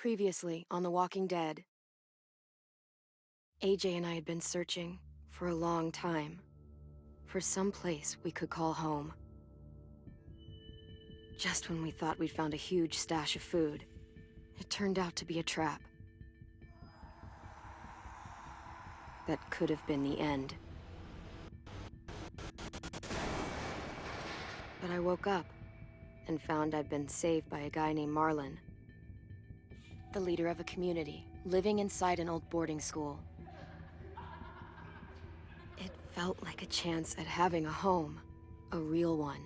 Previously on The Walking Dead, AJ and I had been searching for a long time for some place we could call home. Just when we thought we'd found a huge stash of food, it turned out to be a trap. That could have been the end. But I woke up and found I'd been saved by a guy named Marlon, the leader of a community living inside an old boarding school. It felt like a chance at having a home, a real one.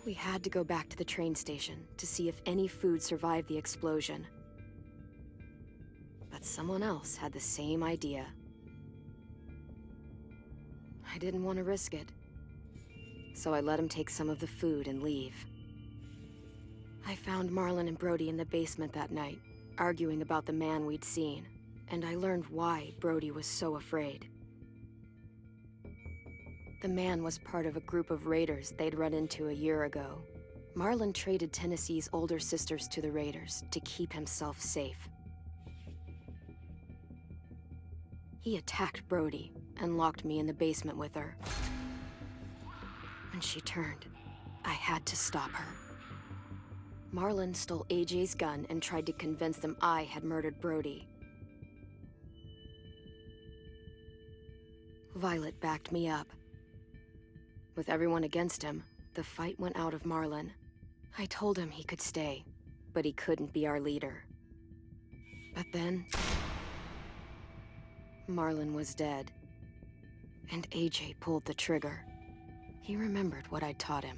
We had to go back to the train station to see if any food survived the explosion. But someone else had the same idea. I didn't want to risk it, so I let him take some of the food and leave. I found Marlon and Brody in the basement that night, arguing about the man we'd seen, and I learned why Brody was so afraid. The man was part of a group of raiders they'd run into a year ago. Marlon traded Tennessee's older sisters to the raiders to keep himself safe. He attacked Brody and locked me in the basement with her. When she turned, I had to stop her. Marlon stole AJ's gun and tried to convince them I had murdered Brody. Violet backed me up. With everyone against him, the fight went out of Marlon. I told him he could stay, but he couldn't be our leader. But then, Marlon was dead, and AJ pulled the trigger. He remembered what I'd taught him.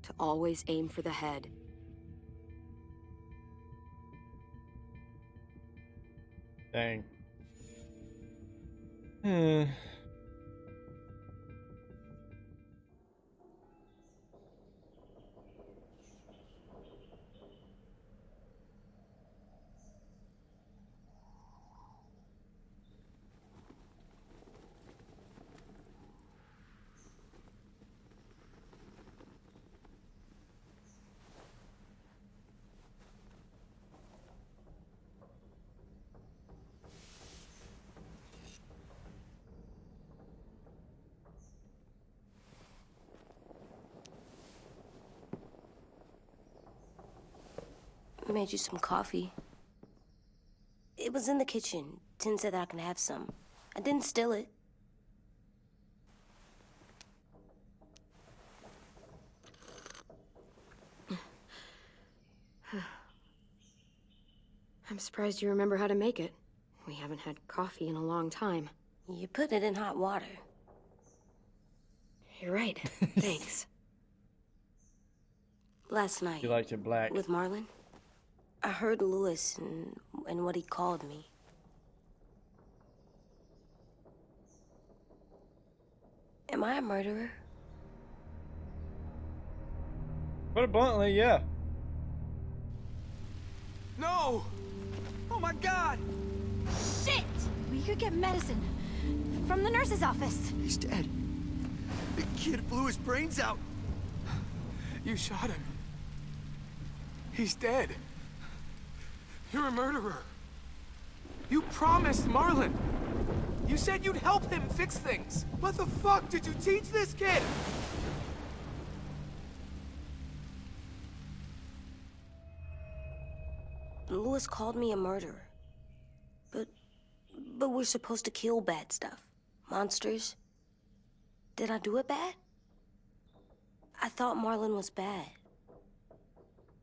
To always aim for the head. Dang. I made you some coffee. It was in the kitchen. Tin said that I can have some. I didn't steal it. I'm surprised you remember how to make it. We haven't had coffee in a long time. You put it in hot water. You're right. Thanks. Last night, You liked it black. with Marlon, I heard Lewis and what he called me. Am I a murderer? Put it bluntly, yeah. No! Oh my God! Shit! We could get medicine from the nurse's office. He's dead. The kid blew his brains out. You shot him. He's dead. You're a murderer. You promised Marlon. You said you'd help him fix things. What the fuck did you teach this kid? Lewis called me a murderer. But we're supposed to kill bad stuff. Monsters. Did I do it bad? I thought Marlon was bad.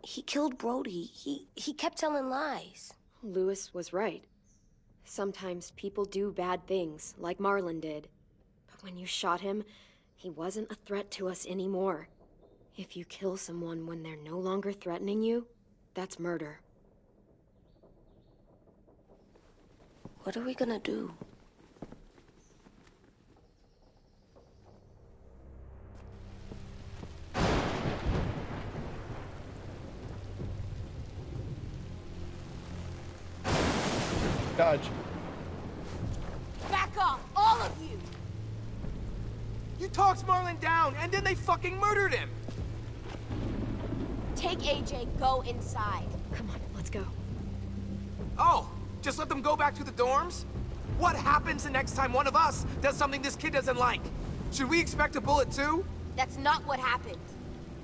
He killed Brody. He kept telling lies. Lewis was right. Sometimes people do bad things, like Marlon did. But when you shot him, he wasn't a threat to us anymore. If you kill someone when they're no longer threatening you, that's murder. What are we gonna do? Dodge. Back off, all of you! You talked Marlon down, and then they fucking murdered him! make AJ go inside. Come on, let's go. Oh, just let them go back to the dorms? What happens the next time one of us does something this kid doesn't like? Should we expect a bullet too? That's not what happened.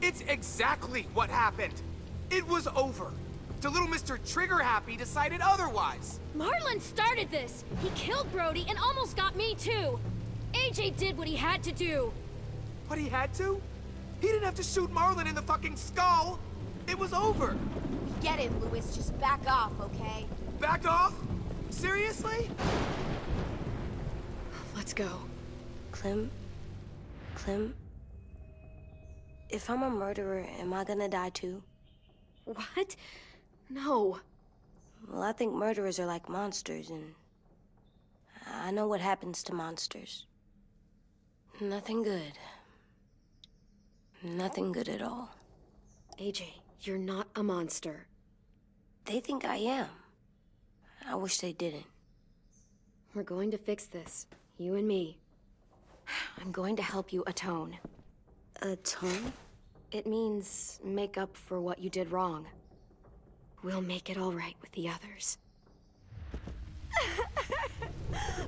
It's exactly what happened. It was over. The little Mr. Trigger Happy decided otherwise. Marlon started this. He killed Brody and almost got me too. AJ did what he had to do. What he had to? He didn't have to shoot Marlon in the fucking skull. It was over. We get it, Louis. Just back off, okay? Back off? Seriously? Let's go. Clem? If I'm a murderer, am I gonna die too? What? No. Well, I think murderers are like monsters, and I know what happens to monsters. Nothing good. Nothing good at all. AJ, you're not a monster. They think I am. I wish they didn't. We're going to fix this. You and me. I'm going to help you atone. Atone? It means make up for what you did wrong. We'll make it all right with the others.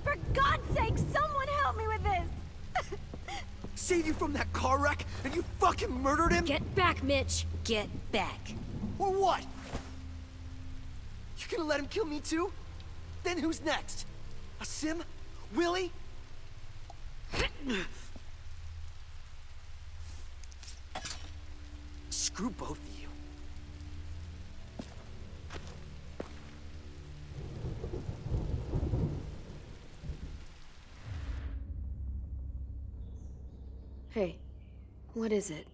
For God's sake, someone help me with this! Save you from that car wreck, and you fucking murdered him? Get back, Mitch! Get back. Or what? You gonna let him kill me too? Then who's next? A Sim? Willie? Screw both of you. Hey, what is it?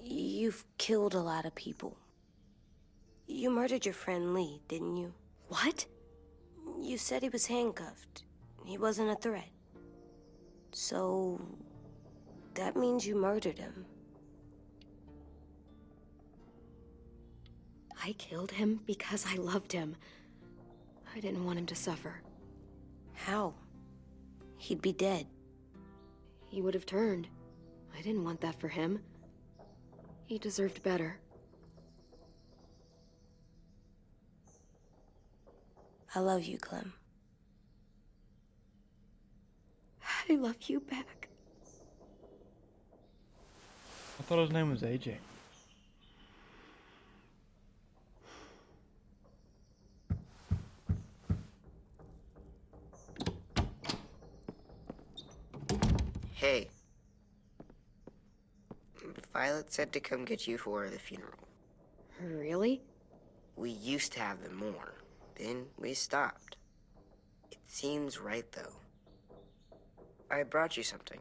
You've killed a lot of people. You murdered your friend Lee, didn't you? What? You said he was handcuffed. He wasn't a threat. So, that means you murdered him. I killed him because I loved him. I didn't want him to suffer. How? He'd be dead. He would have turned. I didn't want that for him. He deserved better. I love you, Clem. I love you back. I thought his name was AJ. Hey. Violet said to come get you for the funeral. Really? We used to have them more. Then we stopped. It seems right, though. I brought you something.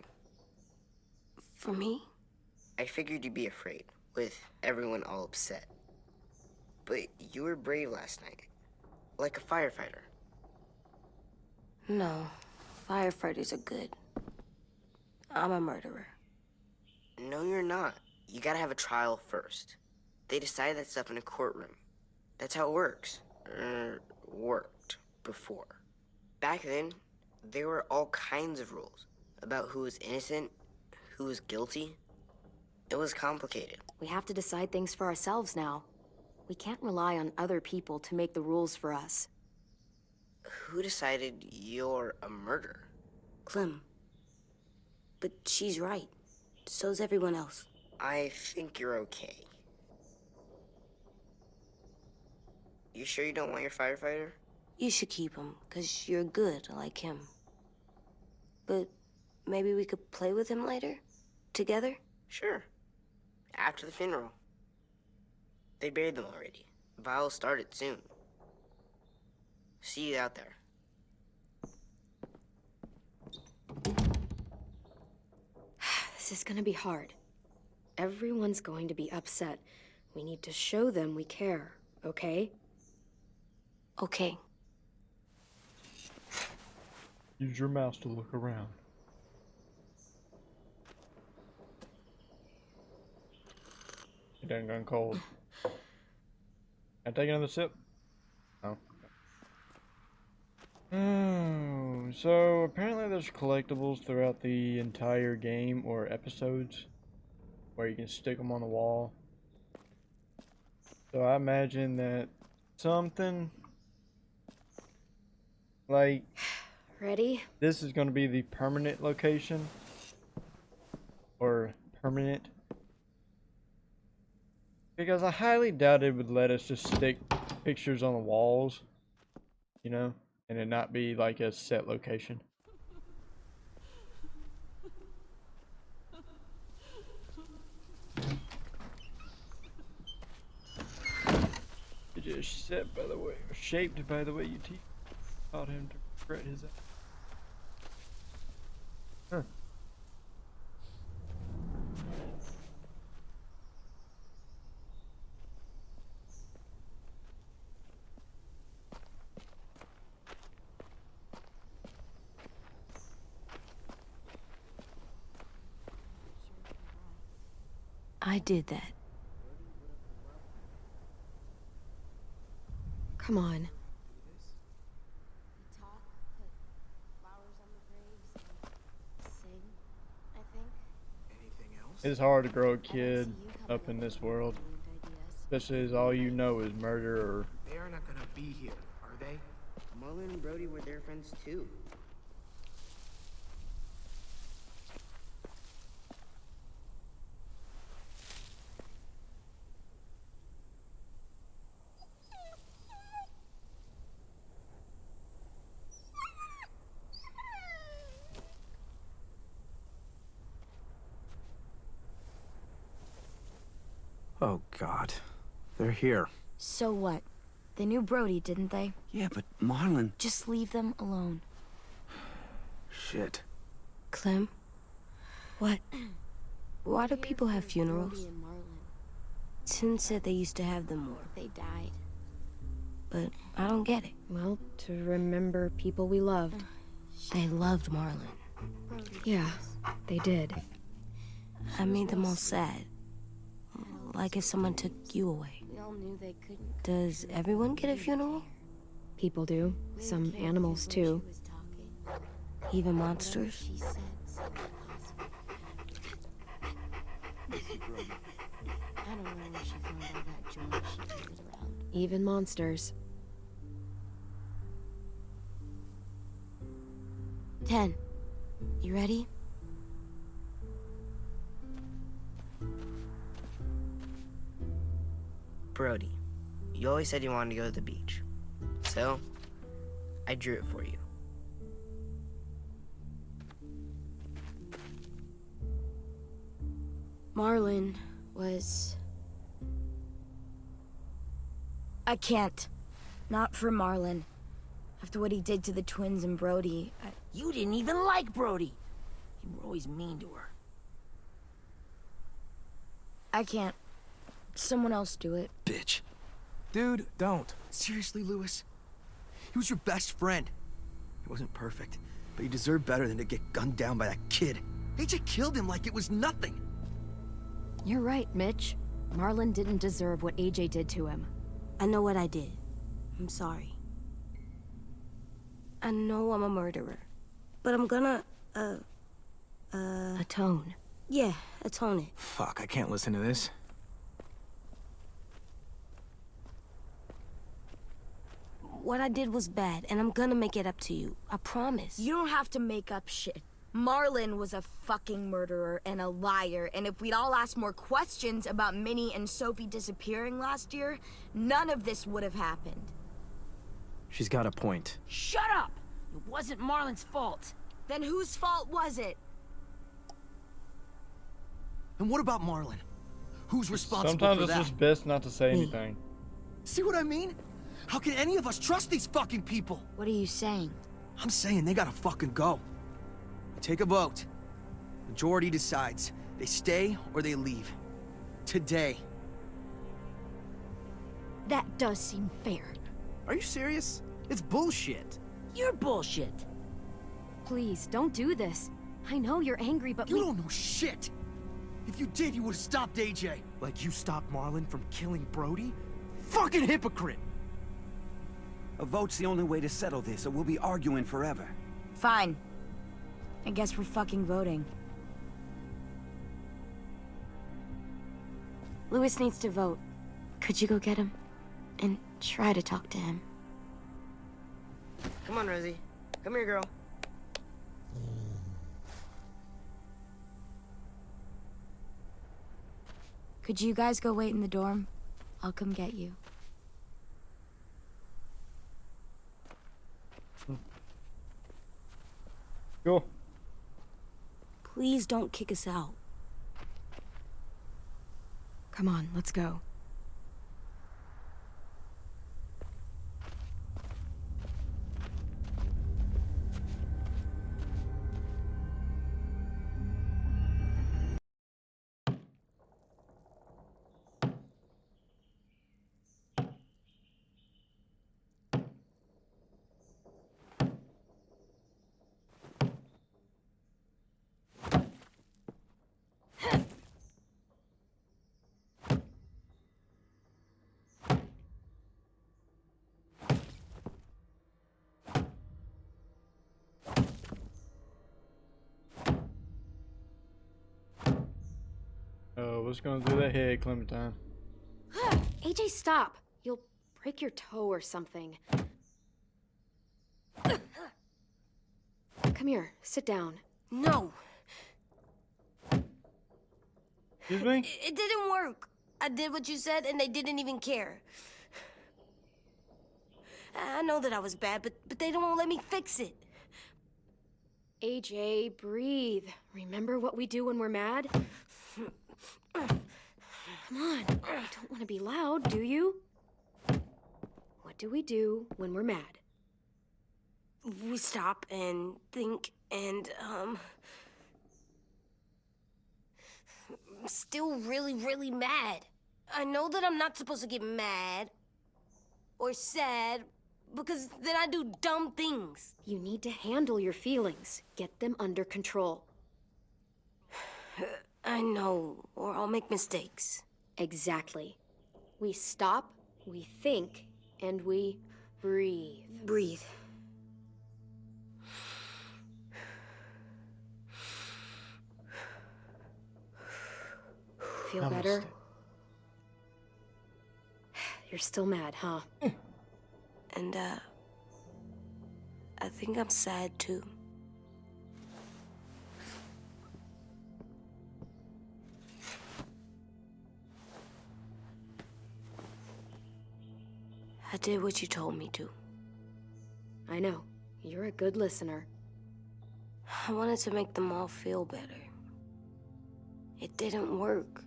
For me? I figured you'd be afraid, with everyone all upset. But you were brave last night. Like a firefighter. No. Firefighters are good. I'm a murderer. No, you're not. You gotta have a trial first. They decide that stuff in a courtroom. That's how it works. Worked before. Back then, there were all kinds of rules about who was innocent, who was guilty. It was complicated. We have to decide things for ourselves now. We can't rely on other people to make the rules for us. Who decided you're a murderer? Clem. But she's right. So's everyone else. I think you're okay. You sure you don't want your firefighter? You should keep him, 'cause you're good like him. But maybe we could play with him later? Together? Sure. After the funeral. They buried them already. Vile'll start it soon. See you out there. This is gonna be hard. Everyone's going to be upset. We need to show them we care, okay? Okay. Use your mouse to look around. It done gone cold. I take another sip? Oh. Oh, so apparently there's collectibles throughout the entire game or episodes where you can stick them on the wall So I imagine that something like Ready? this is going to be the permanent location. Or permanent. Because I highly doubt it would let us just stick pictures on the walls. You know? And it not be like a set location. It just set by the way, or shaped by the way you taught him to regret his actions. Huh. I did that. Come on. We talk, put flowers on the graves, and sing, I think. Anything else? It's hard to grow a I don't see kid you coming up in with this world. brilliant ideas. Especially as all you know is murder or... They are not gonna be here, are they? Marlon and Brody were their friends too. Oh, God. They're here. So what? They knew Brody, didn't they? Yeah, but Marlon... Just leave them alone. Shit. Clem? What? Why do people have Brody funerals? and Marlon, Tim said they used to have them more, they died. but I don't get it. Well, to remember people we loved. They loved Marlon. Yeah, they did. I made them all sad. Like if someone took you away. We all knew they couldn't. Does everyone get a funeral? People do. Some animals, too. She was talking. Even Whatever monsters? she said seemed impossible. I don't know where she found all that joy she carried around. Even monsters. 10. You ready? Brody, you always said you wanted to go to the beach. So, I drew it for you. Marlon was... I can't. Not for Marlon. After what he did to the twins and Brody, You didn't even like Brody. You were always mean to her. I can't. Someone else do it. Bitch. Dude, don't. Seriously, Lewis? He was your best friend. He wasn't perfect, but he deserved better than to get gunned down by that kid. AJ killed him like it was nothing. You're right, Mitch. Marlon didn't deserve what AJ did to him. I know what I did. I'm sorry. I know I'm a murderer. But I'm gonna, Atone. yeah, atone it. Fuck, I can't listen to this. What I did was bad, and I'm gonna make it up to you. I promise. You don't have to make up shit. Marlon was a fucking murderer and a liar, and if we'd all asked more questions about Minnie and Sophie disappearing last year, none of this would have happened. She's got a point. Shut up! It wasn't Marlon's fault. Then whose fault was it? And what about Marlon? Who's responsible Sometimes for it's that? just best not to say anything. See what I mean? How can any of us trust these fucking people? What are you saying? I'm saying they gotta fucking go. We take a vote. Majority decides. They stay or they leave. Today. That does seem fair. Are you serious? It's bullshit. You're bullshit. Please, don't do this. I know you're angry, but You don't know shit! If you did, you would've stopped AJ. Like you stopped Marlon from killing Brody? Fucking hypocrite! A vote's the only way to settle this, or we'll be arguing forever. Fine. I guess we're fucking voting. Lewis needs to vote. Could you go get him? And try to talk to him? Come on, Rosie. Come here, girl. Could you guys go wait in the dorm? I'll come get you. Cool. Please don't kick us out. Come on, let's go. Oh, what's gonna do that head, Clementine? AJ, stop! You'll break your toe or something. Come here, sit down. No, Excuse me? it didn't work. I did what you said, and they didn't even care. I know that I was bad, but they don't let me fix it. AJ, breathe. Remember what we do when we're mad? Come on, you don't want to be loud, do you? What do we do when we're mad? We stop and think and, I'm still really, really mad. I know that I'm not supposed to get mad or sad because then I do dumb things. You need to handle your feelings. Get them under control. I know, or I'll make mistakes. Exactly. We stop, we think, and we breathe. Breathe. Feel better? You're still mad, huh? And, I think I'm sad, too. I did what you told me to. I know. You're a good listener. I wanted to make them all feel better. It didn't work.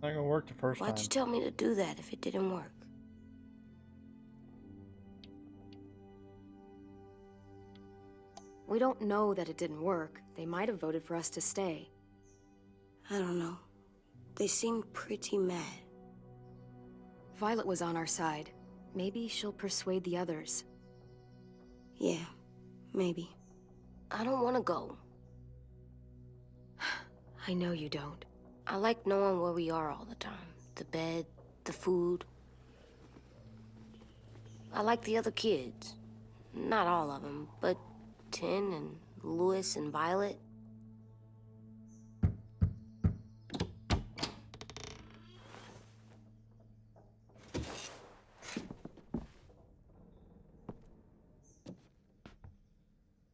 Not gonna work the first time. Why'd you tell me to do that if it didn't work? We don't know that it didn't work. They might have voted for us to stay. I don't know. They seemed pretty mad. Violet was on our side. Maybe she'll persuade the others. Yeah, maybe. I don't want to go. I know you don't. I like knowing where we are all the time. The bed, the food. I like the other kids. Not all of them, but Tin and Louis and Violet.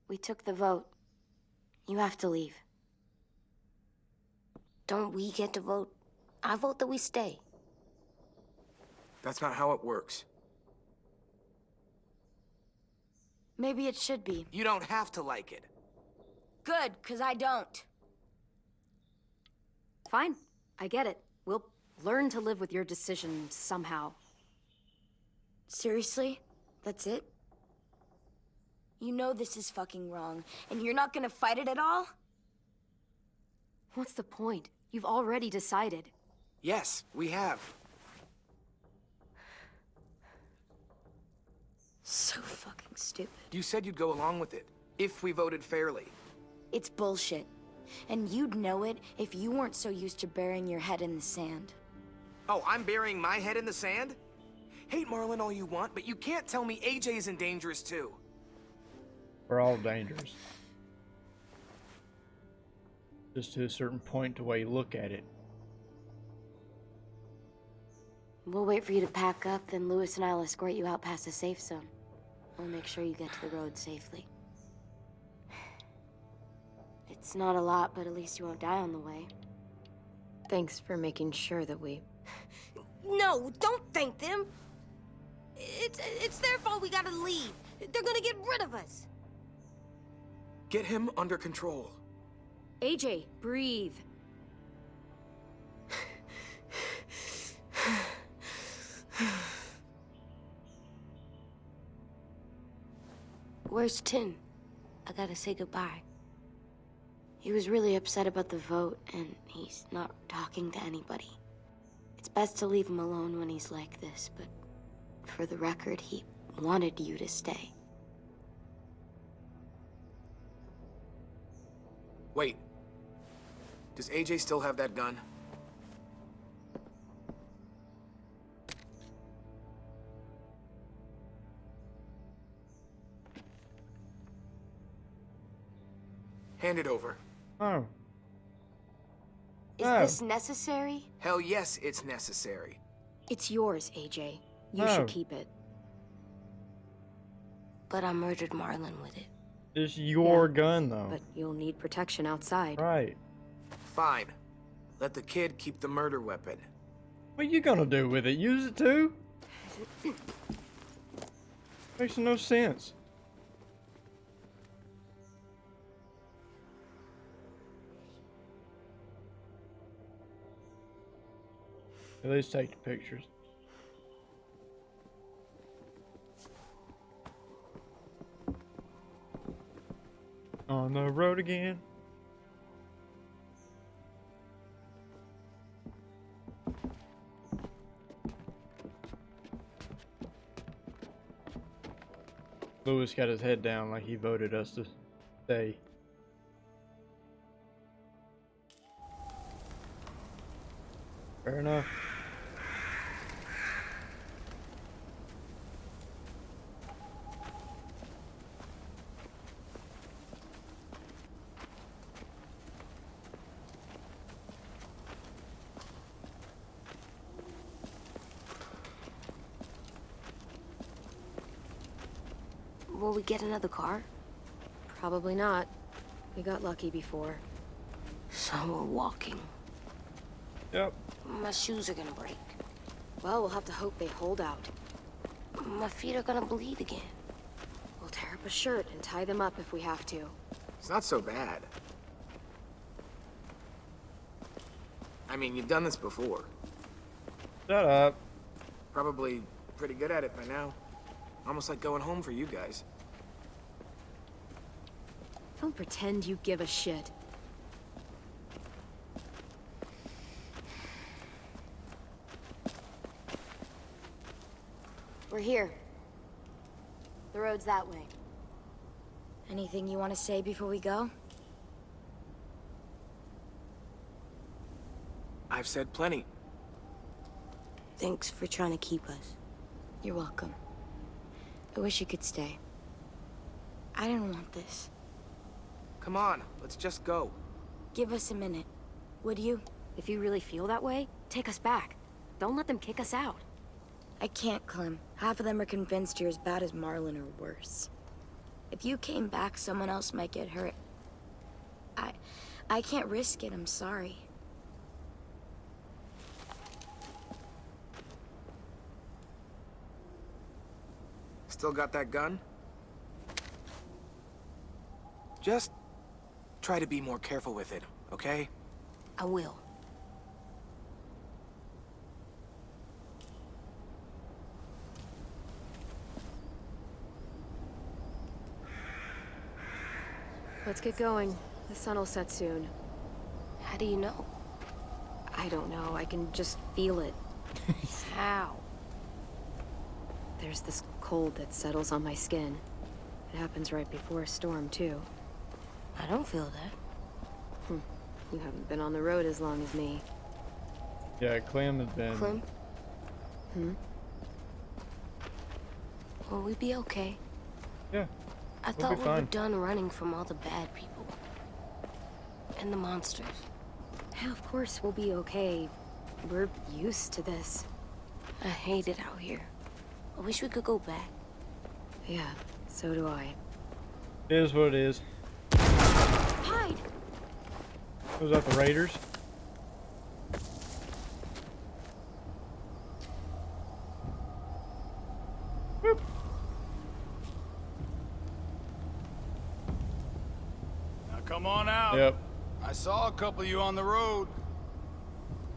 We took the vote. You have to leave. Don't we get to vote? I vote that we stay. That's not how it works. Maybe it should be. You don't have to like it. Good, because I don't. Fine. I get it. We'll learn to live with your decision somehow. Seriously? That's it? You know this is fucking wrong, and you're not gonna fight it at all? What's the point? You've already decided. Yes, we have. So fucking stupid. You said you'd go along with it, if we voted fairly. It's bullshit. And you'd know it if you weren't so used to burying your head in the sand. Oh, I'm burying my head in the sand? Hate Marlon all you want, but you can't tell me AJ isn't dangerous too. We're all dangerous. Just to a certain point, the way you look at it. We'll wait for you to pack up, then Lewis and I'll escort you out past the safe zone. We'll make sure you get to the road safely. It's not a lot, but at least you won't die on the way. Thanks for making sure that we... No, don't thank them. It's their fault we gotta leave. They're gonna get rid of us. Get him under control. AJ, breathe. Where's Tin? I gotta say goodbye. He was really upset about the vote, and he's not talking to anybody. It's best to leave him alone when he's like this, but for the record, he wanted you to stay. Wait. Does AJ still have that gun? Hand it over. Oh. Is Oh. this necessary? Hell yes, it's necessary. It's yours, AJ. You Oh. should keep it. But I murdered Marlon with it. It's your Yeah, gun, though. But you'll need protection outside. Right. Fine. Let the kid keep the murder weapon. What you gonna do with it? Use it too? Makes no sense. At least take the pictures. On the road again. Lewis got his head down like he voted us to stay. Fair enough. Will we get another car? Probably not. We got lucky before. So we're walking. Yep. My shoes are gonna break. Well, we'll have to hope they hold out. My feet are gonna bleed again. We'll tear up a shirt and tie them up if we have to. It's not so bad. I mean, you've done this before. Shut up. Probably pretty good at it by now. Almost like going home for you guys. Don't pretend you give a shit. We're here. The road's that way. Anything you want to say before we go? I've said plenty. Thanks for trying to keep us. You're welcome. I wish you could stay. I didn't want this. Come on, let's just go. Give us a minute, would you? If you really feel that way, take us back. Don't let them kick us out. I can't, Clem. Half of them are convinced you're as bad as Marlon or worse. If you came back, someone else might get hurt. I can't risk it, I'm sorry. Still got that gun? Just try to be more careful with it, okay? I will. Let's get going. The sun will set soon. How do you know? I don't know. I can just feel it. How? There's this cold that settles on my skin. It happens right before a storm, too. I don't feel that. You haven't been on the road as long as me. Yeah, Clem has been. Clem? Hmm? Will we be okay? Yeah. I We'll thought be we were fine. done running from all the bad people. And the monsters. Yeah, of course we'll be okay. We're used to this. I hate it out here. I wish we could go back. Yeah, so do I. It is what it is. Hide! Was that the Raiders? Whoop. Now come on out. Yep. I saw a couple of you on the road.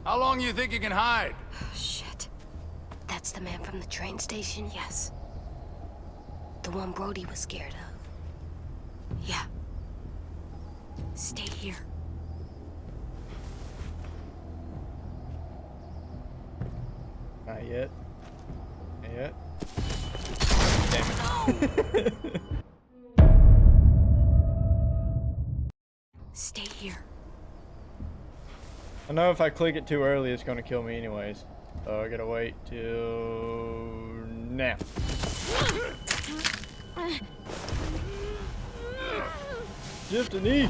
How long you think you can hide? Shit. That's the man from the train station? Yes. The one Brody was scared of. Yeah. Stay here. Not yet. Not yet. Damn it. Stay here. I know if I click it too early, it's gonna kill me anyways. So I gotta wait till now. Just a knee.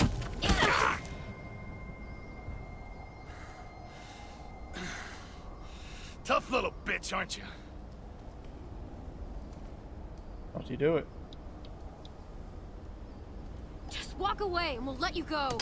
Tough little bitch, aren't you? Once you do it. Just walk away and we'll let you go.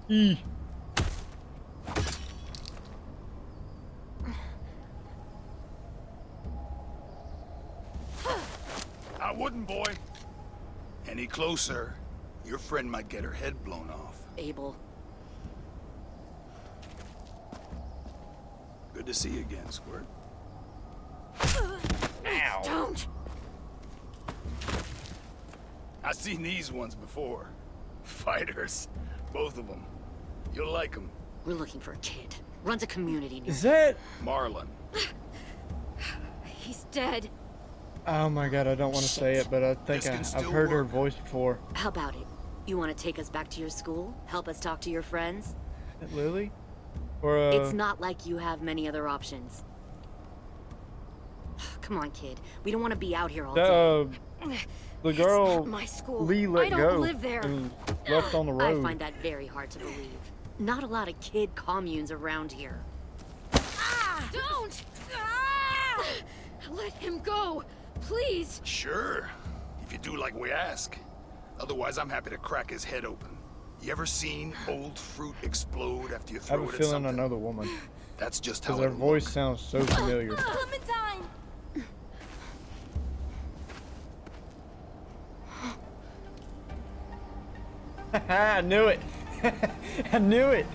E. I wouldn't, boy. Any closer, your friend might get her head blown off. Abel. Good to see you again, Squirt. Ow. Don't! I've seen these ones before. Fighters. Both of them. You'll like them. We're looking for a kid. Runs a community near Is that? Marlon. He's dead. Oh my god, I don't want to say it, but I think I've heard her voice before. How about it? You want to take us back to your school? Help us talk to your friends? Lily? Or It's not like you have many other options. Come on, kid. We don't want to be out here all day. The girl My school. Lee I let don't go live there. and left on the road. I find that very hard to believe. Not a lot of kid communes around here. Don't! Ah! Let him go, please. Sure. If you do like we ask. Otherwise, I'm happy to crack his head open. You ever seen old fruit explode after you I throw have a it at feeling something? I know the woman. That's just how Because her it'll voice look. sounds so familiar. Clementine! I knew it. I knew it.